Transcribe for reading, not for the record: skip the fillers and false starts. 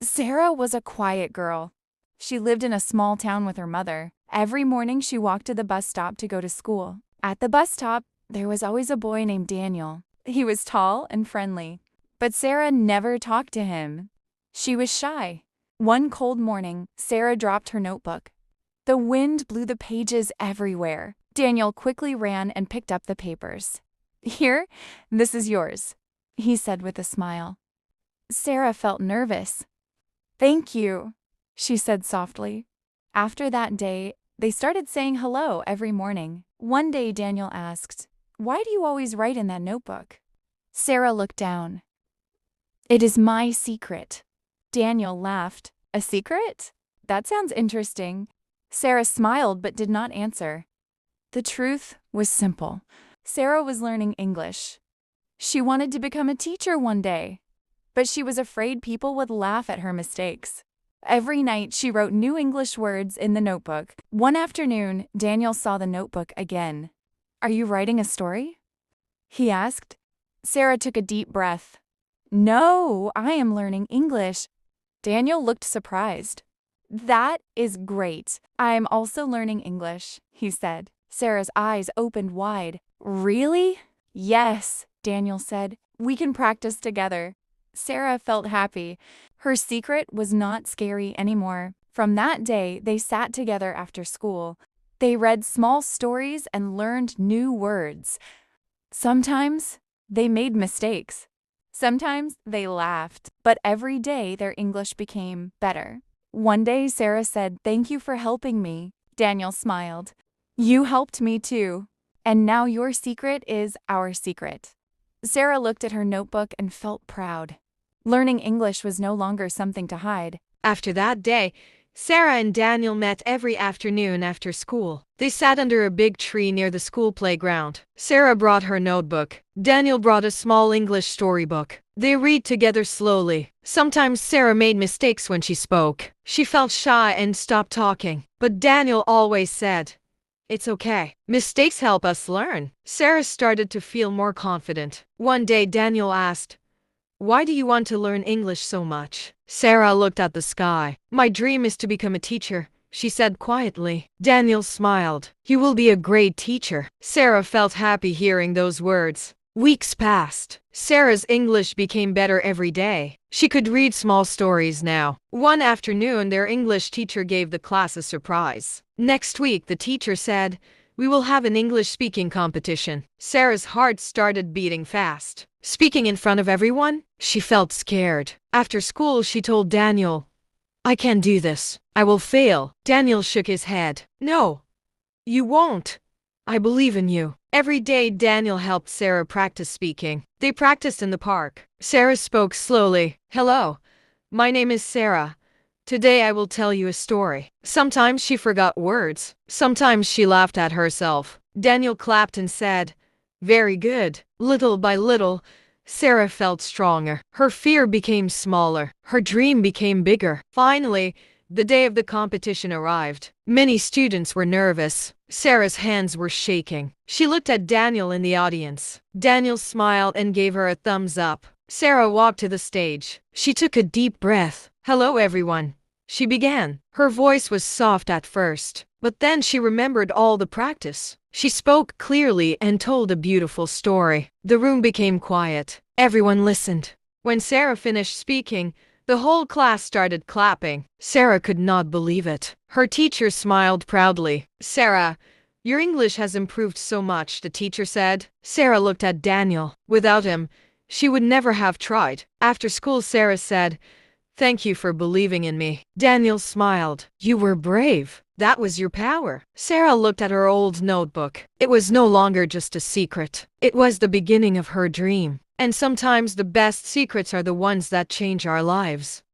Sarah was a quiet girl. She lived in a small town with her mother. Every morning she walked to the bus stop to go to school. At the bus stop, there was always a boy named Daniel. He was tall and friendly, but Sarah never talked to him. She was shy. One cold morning, Sarah dropped her notebook. The wind blew the pages everywhere. Daniel quickly ran and picked up the papers. "Here, this is yours," he said with a smile. Sarah felt nervous. "Thank you," she said softly. After that day, they started saying hello every morning. One day Daniel asked, "Why do you always write in that notebook?" Sarah looked down. "It is my secret." Daniel laughed. "A secret? That sounds interesting." Sarah smiled but did not answer. The truth was simple. Sarah was learning English. She wanted to become a teacher one day, but she was afraid people would laugh at her mistakes. Every night she wrote new English words in the notebook. One afternoon, Daniel saw the notebook again. "Are you writing a story?" he asked. Sarah took a deep breath. "No, I am learning English." Daniel looked surprised. "That is great. I am also learning English," he said. Sarah's eyes opened wide. "Really?" "Yes," Daniel said. "We can practice together." Sarah felt happy. Her secret was not scary anymore. From that day, they sat together after school. They read small stories and learned new words. Sometimes they made mistakes. Sometimes they laughed. But every day their English became better. One day Sarah said, "Thank you for helping me." Daniel smiled. "You helped me too. And now your secret is our secret." Sarah looked at her notebook and felt proud. Learning English was no longer something to hide. After that day, Sarah and Daniel met every afternoon after school. They sat under a big tree near the school playground. Sarah brought her notebook. Daniel brought a small English storybook. They read together slowly. Sometimes Sarah made mistakes when she spoke. She felt shy and stopped talking. But Daniel always said, "It's okay. Mistakes help us learn." Sarah started to feel more confident. One day Daniel asked, "Why do you want to learn English so much?" Sarah looked at the sky. "My dream is to become a teacher," she said quietly. Daniel smiled. "You will be a great teacher." Sarah felt happy hearing those words. Weeks passed. Sarah's English became better every day. She could read small stories now. One afternoon, their English teacher gave the class a surprise. Next week, the teacher said, "We will have an English speaking competition." Sarah's heart started beating fast. Speaking in front of everyone, she felt scared. After school, she told Daniel, "I can't do this. I will fail." Daniel shook his head. "No, you won't. I believe in you." Every day, Daniel helped Sarah practice speaking. They practiced in the park. Sarah spoke slowly. "Hello, my name is Sarah. Today I will tell you a story." Sometimes she forgot words. Sometimes she laughed at herself. Daniel clapped and said, "Very good." Little by little, Sarah felt stronger. Her fear became smaller. Her dream became bigger. Finally, the day of the competition arrived. Many students were nervous. Sarah's hands were shaking. She looked at Daniel in the audience. Daniel smiled and gave her a thumbs up. Sarah walked to the stage. She took a deep breath. "Hello, everyone," she began. Her voice was soft at first, but then she remembered all the practice. She spoke clearly and told a beautiful story. The room became quiet. Everyone listened. When Sarah finished speaking, the whole class started clapping. Sarah could not believe it. Her teacher smiled proudly. "Sarah, your English has improved so much," the teacher said. Sarah looked at Daniel. Without him, she would never have tried. After school, Sarah said, "Thank you for believing in me." Daniel smiled. "You were brave. That was your power." Sarah looked at her old notebook. It was no longer just a secret. It was the beginning of her dream. And sometimes the best secrets are the ones that change our lives.